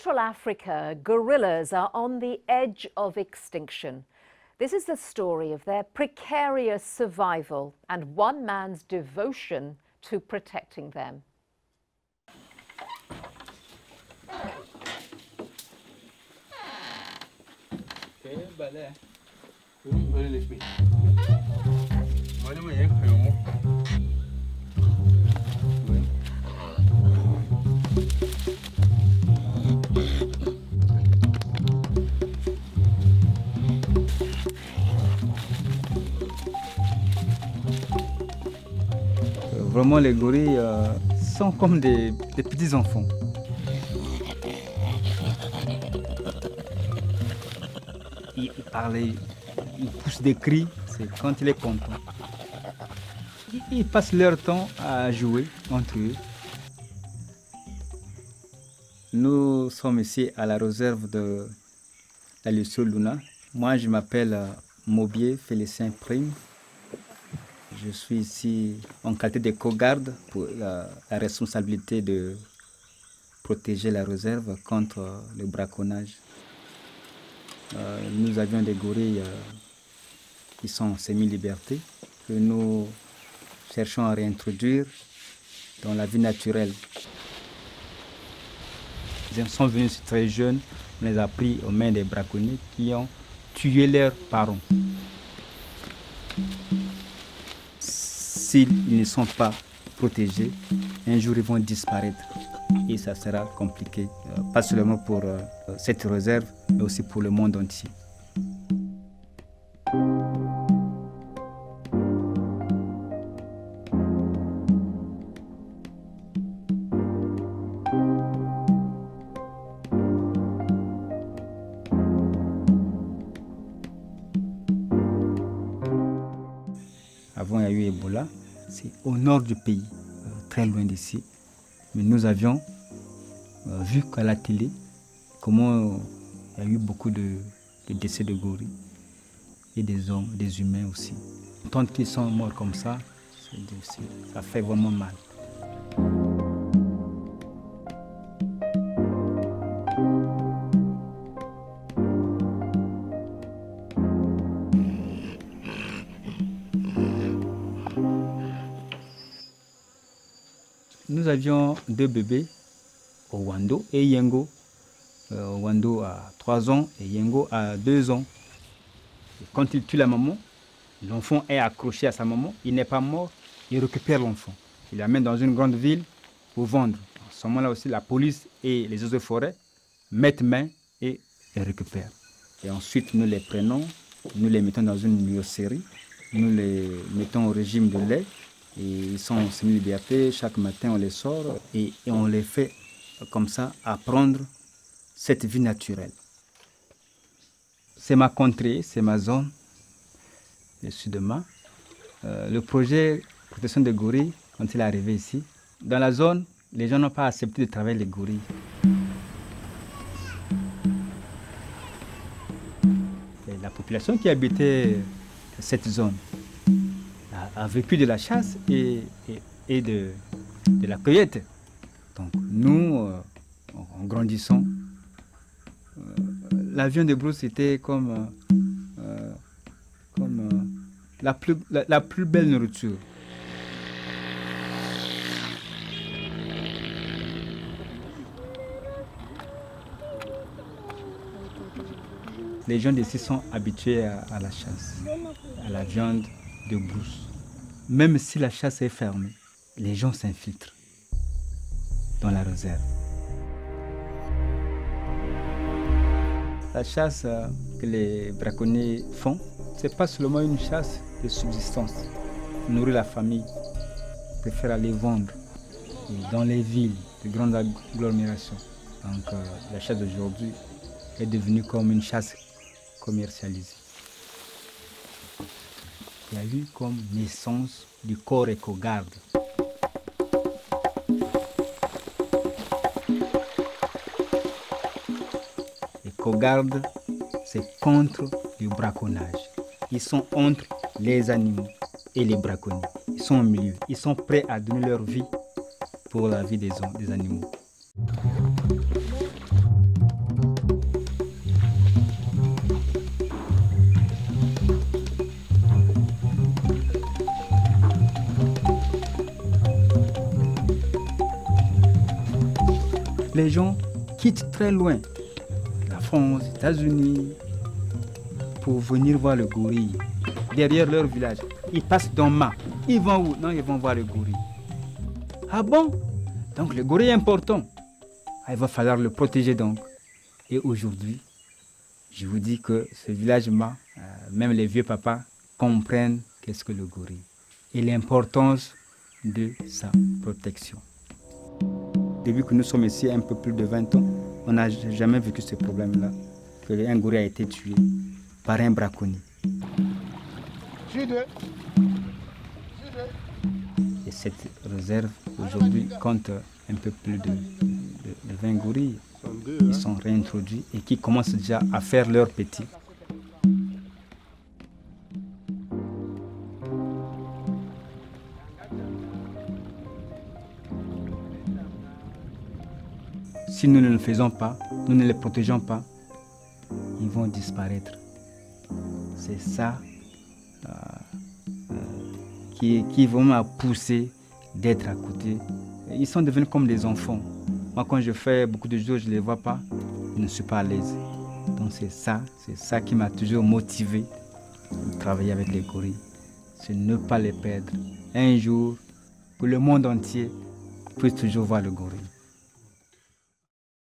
Central Africa, gorillas are on the edge of extinction. This is the story of their precarious survival and one man's devotion to protecting them. Vraiment, les gorilles sont comme des petits-enfants. Il parle, il pousse des cris, c'est quand il est content. Ils passent leur temps à jouer entre eux. Nous sommes ici à la réserve de la Lucio Luna. Moi, je m'appelle Mobier Félicien Prime. Je suis ici en qualité de co-garde pour la responsabilité de protéger la réserve contre le braconnage. Nous avions des gorilles qui sont en semi-liberté, que nous cherchons à réintroduire dans la vie naturelle. Ils sont venus très jeunes, on les a pris aux mains des braconniers qui ont tué leurs parents. S'ils ne sont pas protégés, un jour ils vont disparaître et ça sera compliqué, pas seulement pour cette réserve, mais aussi pour le monde entier. Avant, il y a eu Ebola, c'est au nord du pays, très loin d'ici. Mais nous avions vu qu'à la télé, comment il y a eu beaucoup de décès de gorilles et des hommes, des humains aussi. Tant qu'ils sont morts comme ça, ça fait vraiment mal. Nous avions 2 bébés, Owando et Yengo. Owando a 3 ans et Yengo a 2 ans. Et quand il tue la maman, l'enfant est accroché à sa maman, il n'est pas mort, il récupère l'enfant. Il l'amène dans une grande ville pour vendre. À ce moment-là aussi, la police et les eaux de forêt mettent main et les récupèrent. Et ensuite, nous les prenons, nous les mettons dans une nurserie, nous les mettons au régime de lait. Et ils sont en semi-liberté, chaque matin on les sort et on les fait comme ça apprendre cette vie naturelle. C'est ma contrée, c'est ma zone, le Sud-Ma. Le projet protection des gorilles, quand il est arrivé ici, dans la zone, les gens n'ont pas accepté de travailler les gorilles. Et la population qui habitait cette zone a vécu de la chasse et de la cueillette. Donc nous, en grandissant, la viande de brousse était comme la plus belle nourriture. Les gens d'ici sont habitués à la chasse, à la viande de brousse. Même si la chasse est fermée, les gens s'infiltrent dans la réserve. La chasse que les braconniers font, ce n'est pas seulement une chasse de subsistance. Nourrir la famille, préfèrent aller vendre dans les villes, de grandes agglomérations. Donc la chasse d'aujourd'hui est devenue comme une chasse commercialisée. Il y a eu comme naissance du corps éco-garde. Éco-garde, c'est contre le braconnage. Ils sont entre les animaux et les braconniers. Ils sont au milieu. Ils sont prêts à donner leur vie pour la vie des animaux. les gens quittent très loin, la France, les États-Unis, pour venir voir le gorille derrière leur village. Ils passent dans Ma. Ils vont où? Non, ils vont voir le gorille. Ah bon? Donc le gorille est important. Ah, il va falloir le protéger donc. Et aujourd'hui, je vous dis que ce village Ma, même les vieux papas comprennent qu'est-ce que le gorille et l'importance de sa protection. Depuis que nous sommes ici, un peu plus de 20 ans, on n'a jamais vécu ce problème-là, qu'un gorille a été tué par un braconnier. Et cette réserve, aujourd'hui, compte un peu plus de 20 gorilles. Ils sont réintroduits et qui commencent déjà à faire leurs petits. Si nous ne le faisons pas, nous ne les protégeons pas, ils vont disparaître. C'est ça qui vont me pousser d'être à côté. Ils sont devenus comme des enfants. Moi, quand je fais beaucoup de jours, je ne les vois pas, je ne suis pas à l'aise. Donc c'est ça qui m'a toujours motivé de travailler avec les gorilles. C'est ne pas les perdre. Un jour, que le monde entier puisse toujours voir le gorille.